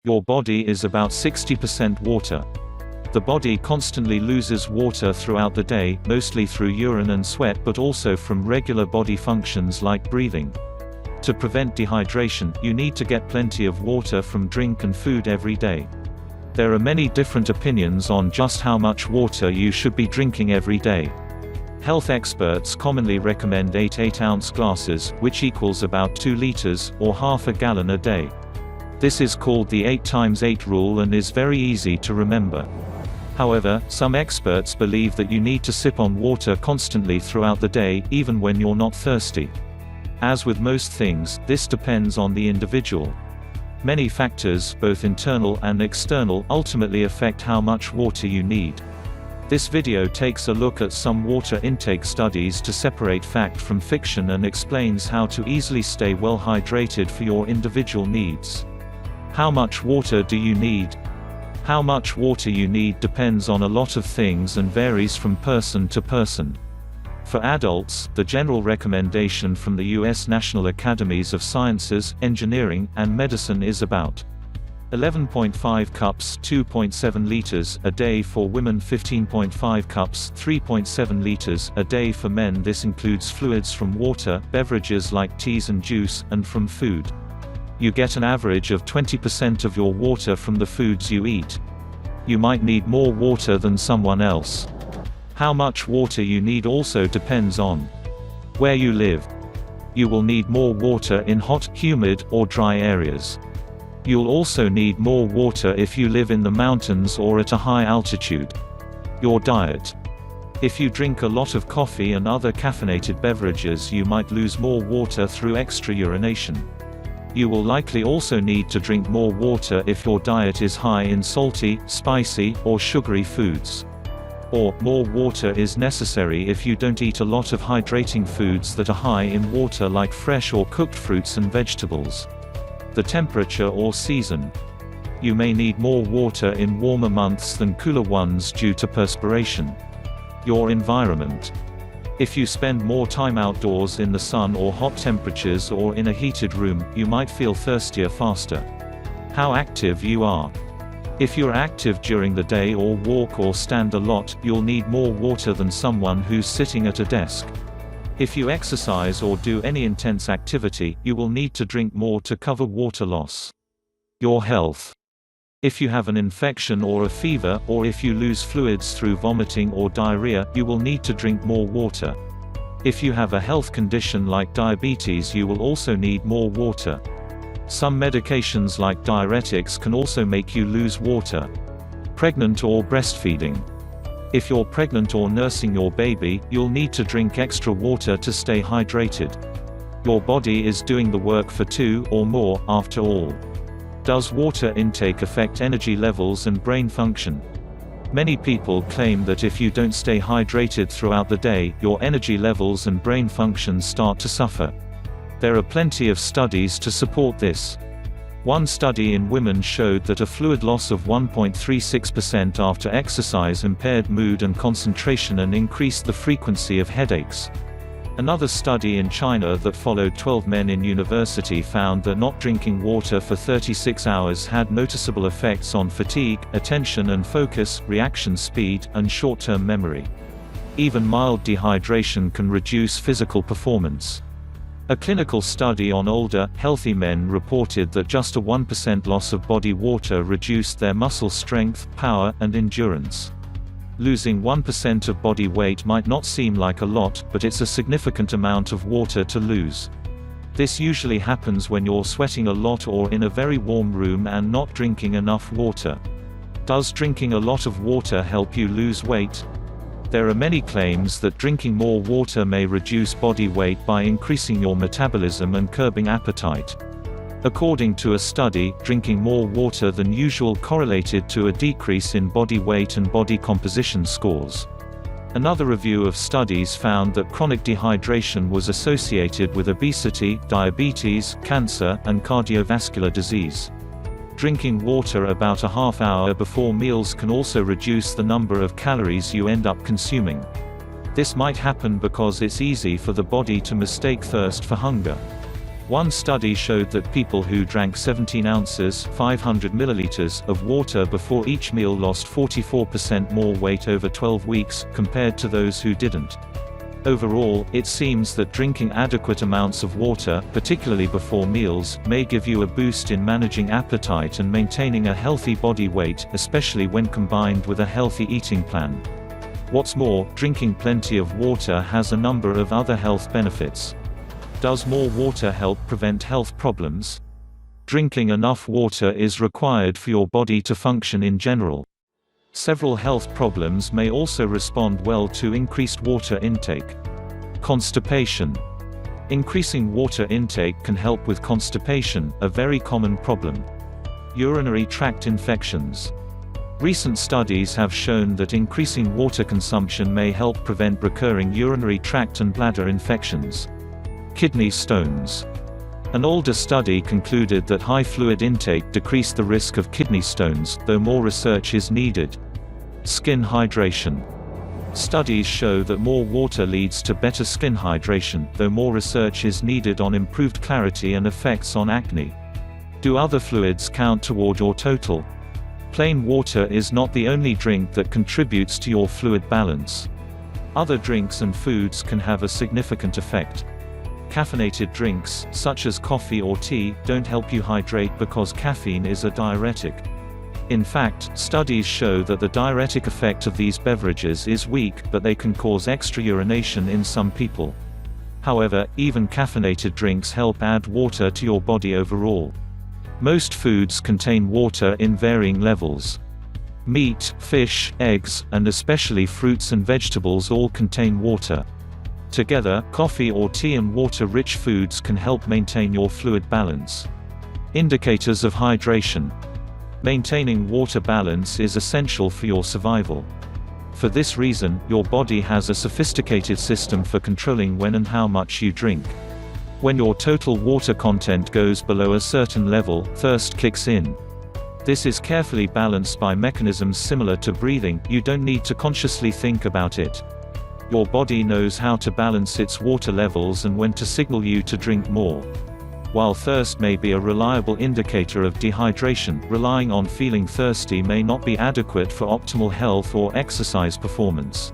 Your body is about 60% water. The body constantly loses water throughout the day, mostly through urine and sweat, but also from regular body functions like breathing. To prevent dehydration, you need to get plenty of water from drink and food every day. There are many different opinions on just how much water you should be drinking every day. Health experts commonly recommend 8 8-ounce glasses, which equals about 2 liters, or half a gallon a day. This is called the 8 times 8 rule and is very easy to remember. However, some experts believe that you need to sip on water constantly throughout the day, even when you're not thirsty. As with most things, this depends on the individual. Many factors, both internal and external, ultimately affect how much water you need. This video takes a look at some water intake studies to separate fact from fiction and explains how to easily stay well hydrated for your individual needs. How much water do you need? How much water you need depends on a lot of things and varies from person to person. For adults, the general recommendation from the U.S. National Academies of Sciences, Engineering, and Medicine is about 11.5 cups (2.7 liters) a day for women, 15.5 cups (3.7 liters) a day for men. This includes fluids from water, beverages like teas and juice, and from food. You get an average of 20% of your water from the foods you eat. You might need more water than someone else. How much water you need also depends on where you live. You will need more water in hot, humid, or dry areas. You'll also need more water if you live in the mountains or at a high altitude. Your diet. If you drink a lot of coffee and other caffeinated beverages, you might lose more water through extra urination. You will likely also need to drink more water if your diet is high in salty, spicy, or sugary foods. Or, more water is necessary if you don't eat a lot of hydrating foods that are high in water, like fresh or cooked fruits and vegetables. The temperature or season. You may need more water in warmer months than cooler ones due to perspiration. Your environment. If you spend more time outdoors in the sun or hot temperatures or in a heated room, you might feel thirstier faster. How active you are. If you're active during the day or walk or stand a lot, you'll need more water than someone who's sitting at a desk. If you exercise or do any intense activity, you will need to drink more to cover water loss. Your health. If you have an infection or a fever, or if you lose fluids through vomiting or diarrhea, you will need to drink more water. If you have a health condition like diabetes, you will also need more water. Some medications like diuretics can also make you lose water. Pregnant or breastfeeding. If you're pregnant or nursing your baby, you'll need to drink extra water to stay hydrated. Your body is doing the work for 2 or more, after all. Does water intake affect energy levels and brain function? Many people claim that if you don't stay hydrated throughout the day, your energy levels and brain functions start to suffer. There are plenty of studies to support this. One study in women showed that a fluid loss of 1.36% after exercise impaired mood and concentration and increased the frequency of headaches. Another study in China that followed 12 men in university found that not drinking water for 36 hours had noticeable effects on fatigue, attention and focus, reaction speed, and short-term memory. Even mild dehydration can reduce physical performance. A clinical study on older, healthy men reported that just a 1% loss of body water reduced their muscle strength, power, and endurance. Losing 1% of body weight might not seem like a lot, but it's a significant amount of water to lose. This usually happens when you're sweating a lot or in a very warm room and not drinking enough water. Does drinking a lot of water help you lose weight? There are many claims that drinking more water may reduce body weight by increasing your metabolism and curbing appetite. According to a study, drinking more water than usual correlated to a decrease in body weight and body composition scores. Another review of studies found that chronic dehydration was associated with obesity, diabetes, cancer, and cardiovascular disease. Drinking water about a half hour before meals can also reduce the number of calories you end up consuming. This might happen because it's easy for the body to mistake thirst for hunger. One study showed that people who drank 17 ounces 500 milliliters of water before each meal lost 44% more weight over 12 weeks, compared to those who didn't. Overall, it seems that drinking adequate amounts of water, particularly before meals, may give you a boost in managing appetite and maintaining a healthy body weight, especially when combined with a healthy eating plan. What's more, drinking plenty of water has a number of other health benefits. Does more water help prevent health problems? Drinking enough water is required for your body to function in general. Several health problems may also respond well to increased water intake. Constipation. Increasing water intake can help with constipation, a very common problem. Urinary tract infections. Recent studies have shown that increasing water consumption may help prevent recurring urinary tract and bladder infections. Kidney stones. An older study concluded that high fluid intake decreased the risk of kidney stones, though more research is needed. Skin hydration. Studies show that more water leads to better skin hydration, though more research is needed on improved clarity and effects on acne. Do other fluids count toward your total? Plain water is not the only drink that contributes to your fluid balance. Other drinks and foods can have a significant effect. Caffeinated drinks, such as coffee or tea, don't help you hydrate because caffeine is a diuretic. In fact, studies show that the diuretic effect of these beverages is weak, but they can cause extra urination in some people. However, even caffeinated drinks help add water to your body overall. Most foods contain water in varying levels. Meat, fish, eggs, and especially fruits and vegetables all contain water. Together, coffee or tea and water-rich foods can help maintain your fluid balance. Indicators of hydration. Maintaining water balance is essential for your survival. For this reason, your body has a sophisticated system for controlling when and how much you drink. When your total water content goes below a certain level, thirst kicks in. This is carefully balanced by mechanisms similar to breathing. You don't need to consciously think about it. Your body knows how to balance its water levels and when to signal you to drink more. While thirst may be a reliable indicator of dehydration, relying on feeling thirsty may not be adequate for optimal health or exercise performance.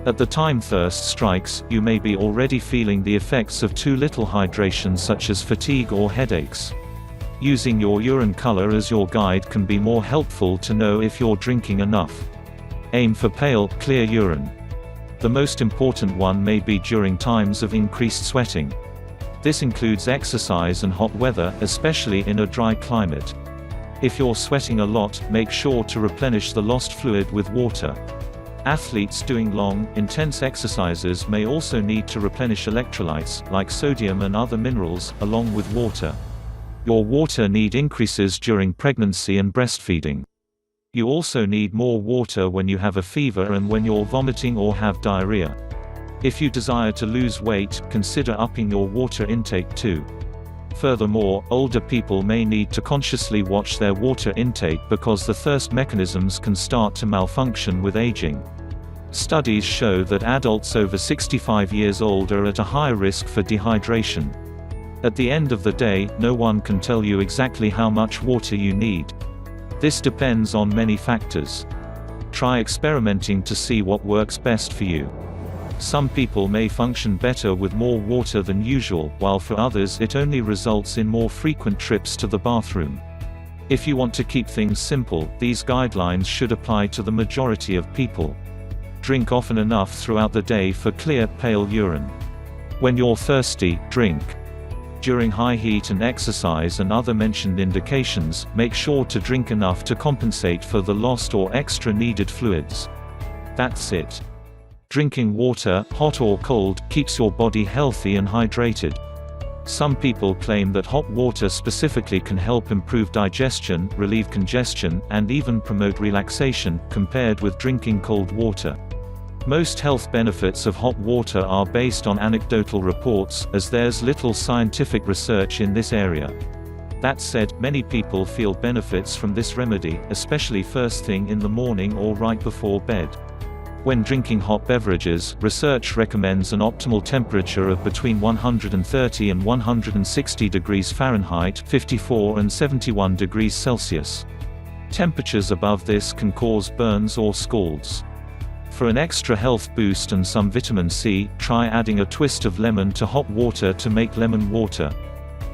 At the time thirst strikes, you may be already feeling the effects of too little hydration, such as fatigue or headaches. Using your urine color as your guide can be more helpful to know if you're drinking enough. Aim for pale, clear urine. The most important one may be during times of increased sweating. This includes exercise and hot weather, especially in a dry climate. If you're sweating a lot, make sure to replenish the lost fluid with water. Athletes doing long, intense exercises may also need to replenish electrolytes, like sodium and other minerals, along with water. Your water need increases during pregnancy and breastfeeding. You also need more water when you have a fever and when you're vomiting or have diarrhea. If you desire to lose weight, consider upping your water intake too. Furthermore, older people may need to consciously watch their water intake because the thirst mechanisms can start to malfunction with aging. Studies show that adults over 65 years old are at a higher risk for dehydration. At the end of the day, no one can tell you exactly how much water you need. This depends on many factors. Try experimenting to see what works best for you. Some people may function better with more water than usual, while for others it only results in more frequent trips to the bathroom. If you want to keep things simple, these guidelines should apply to the majority of people. Drink often enough throughout the day for clear, pale urine. When you're thirsty, drink. During high heat and exercise and other mentioned indications, make sure to drink enough to compensate for the lost or extra needed fluids. That's it. Drinking water, hot or cold, keeps your body healthy and hydrated. Some people claim that hot water specifically can help improve digestion, relieve congestion, and even promote relaxation, compared with drinking cold water. Most health benefits of hot water are based on anecdotal reports, as there's little scientific research in this area. That said, many people feel benefits from this remedy, especially first thing in the morning or right before bed. When drinking hot beverages, research recommends an optimal temperature of between 130 and 160 degrees Fahrenheit, 54 and 71 degrees Celsius. Temperatures above this can cause burns or scalds. For an extra health boost and some vitamin C, try adding a twist of lemon to hot water to make lemon water.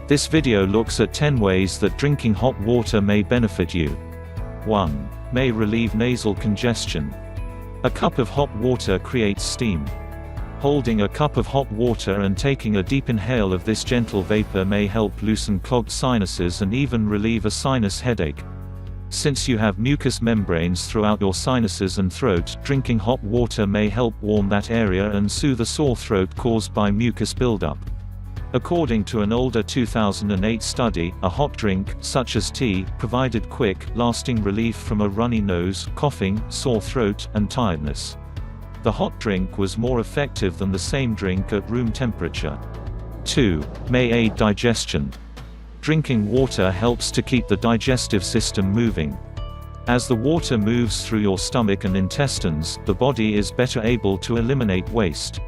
This video looks at 10 ways that drinking hot water may benefit you. 1. May relieve nasal congestion. A cup of hot water creates steam. Holding a cup of hot water and taking a deep inhale of this gentle vapor may help loosen clogged sinuses and even relieve a sinus headache. Since you have mucous membranes throughout your sinuses and throat, drinking hot water may help warm that area and soothe a sore throat caused by mucus buildup. According to an older 2008 study, a hot drink, such as tea, provided quick, lasting relief from a runny nose, coughing, sore throat, and tiredness. The hot drink was more effective than the same drink at room temperature. 2. May aid digestion. Drinking water helps to keep the digestive system moving. As the water moves through your stomach and intestines, the body is better able to eliminate waste.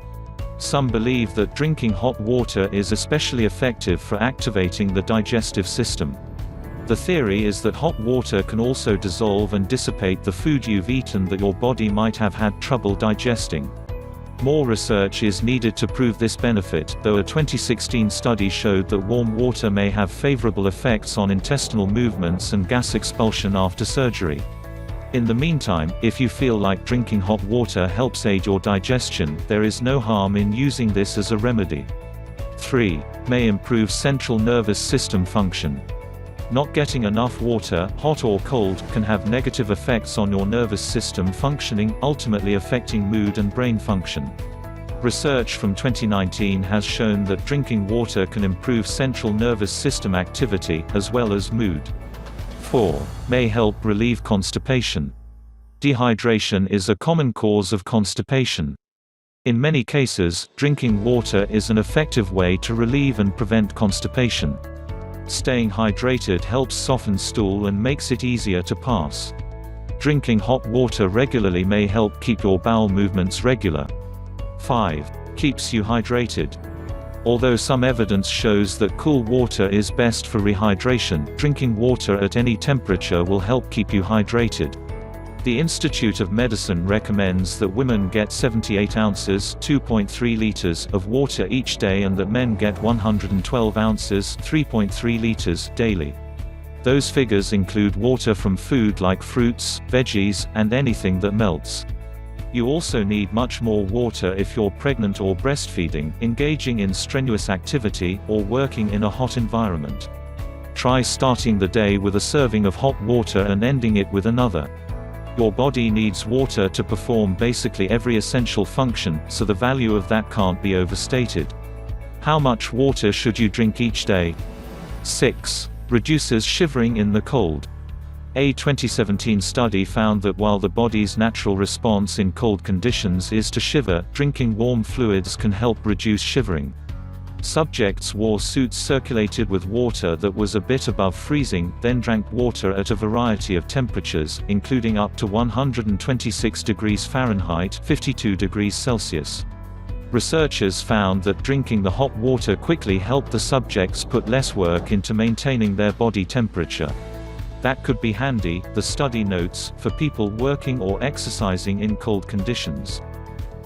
Some believe that drinking hot water is especially effective for activating the digestive system. The theory is that hot water can also dissolve and dissipate the food you've eaten that your body might have had trouble digesting. More research is needed to prove this benefit, though a 2016 study showed that warm water may have favorable effects on intestinal movements and gas expulsion after surgery. In the meantime, if you feel like drinking hot water helps aid your digestion, there is no harm in using this as a remedy. 3. May improve central nervous system function. Not getting enough water, hot or cold, can have negative effects on your nervous system functioning, ultimately affecting mood and brain function. Research from 2019 has shown that drinking water can improve central nervous system activity, as well as mood. 4. May help relieve constipation. Dehydration is a common cause of constipation. In many cases, drinking water is an effective way to relieve and prevent constipation. Staying hydrated helps soften stool and makes it easier to pass. Drinking hot water regularly may help keep your bowel movements regular. 5. Keeps you hydrated. Although some evidence shows that cool water is best for rehydration, drinking water at any temperature will help keep you hydrated. The Institute of Medicine recommends that women get 78 ounces (2.3 liters) of water each day and that men get 112 ounces (3.3 liters) daily. Those figures include water from food like fruits, veggies, and anything that melts. You also need much more water if you're pregnant or breastfeeding, engaging in strenuous activity, or working in a hot environment. Try starting the day with a serving of hot water and ending it with another. Your body needs water to perform basically every essential function, so the value of that can't be overstated. How much water should you drink each day? 6. Reduces shivering in the cold. A 2017 study found that while the body's natural response in cold conditions is to shiver, drinking warm fluids can help reduce shivering. Subjects wore suits circulated with water that was a bit above freezing, then drank water at a variety of temperatures, including up to 126 degrees Fahrenheit, 52 degrees Celsius. Researchers found that drinking the hot water quickly helped the subjects put less work into maintaining their body temperature. That could be handy, the study notes, for people working or exercising in cold conditions.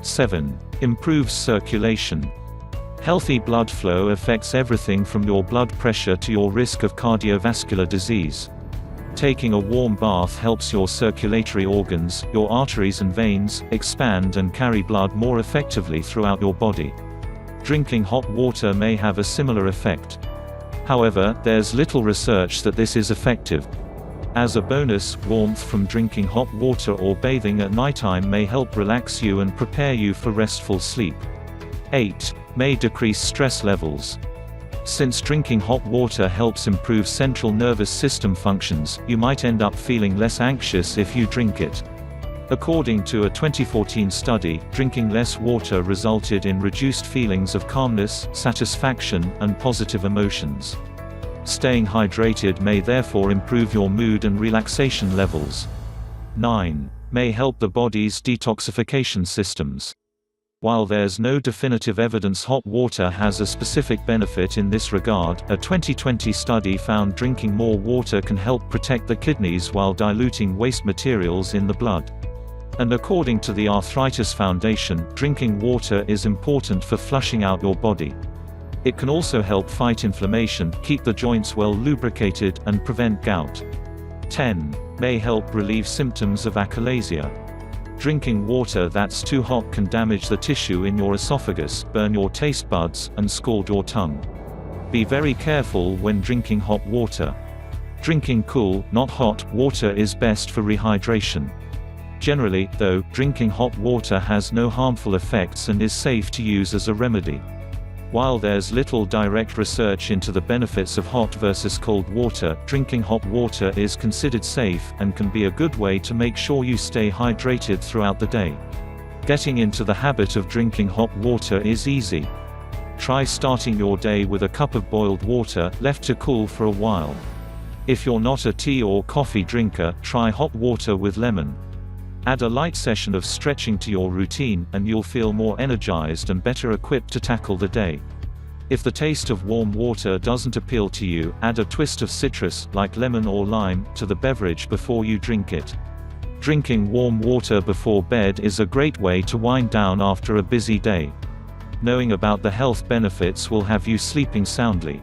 7. Improves circulation. Healthy blood flow affects everything from your blood pressure to your risk of cardiovascular disease. Taking a warm bath helps your circulatory organs, your arteries and veins, expand and carry blood more effectively throughout your body. Drinking hot water may have a similar effect. However, there's little research that this is effective. As a bonus, warmth from drinking hot water or bathing at nighttime may help relax you and prepare you for restful sleep. 8. May decrease stress levels. Since drinking hot water helps improve central nervous system functions, you might end up feeling less anxious if you drink it. According to a 2014 study, drinking less water resulted in reduced feelings of calmness, satisfaction, and positive emotions. Staying hydrated may therefore improve your mood and relaxation levels. 9. may help the body's detoxification systems. While there's no definitive evidence hot water has a specific benefit in this regard, a 2020 study found drinking more water can help protect the kidneys while diluting waste materials in the blood. And according to the Arthritis Foundation, drinking water is important for flushing out your body. It can also help fight inflammation, keep the joints well lubricated, and prevent gout. 10. May help relieve symptoms of achalasia. Drinking water that's too hot can damage the tissue in your esophagus, burn your taste buds, and scald your tongue. Be very careful when drinking hot water. Drinking cool, not hot, water is best for rehydration. Generally, though, drinking hot water has no harmful effects and is safe to use as a remedy. While there's little direct research into the benefits of hot versus cold water, drinking hot water is considered safe, and can be a good way to make sure you stay hydrated throughout the day. Getting into the habit of drinking hot water is easy. Try starting your day with a cup of boiled water, left to cool for a while. If you're not a tea or coffee drinker, try hot water with lemon. Add a light session of stretching to your routine, and you'll feel more energized and better equipped to tackle the day. If the taste of warm water doesn't appeal to you, add a twist of citrus, like lemon or lime, to the beverage before you drink it. Drinking warm water before bed is a great way to wind down after a busy day. Knowing about the health benefits will have you sleeping soundly.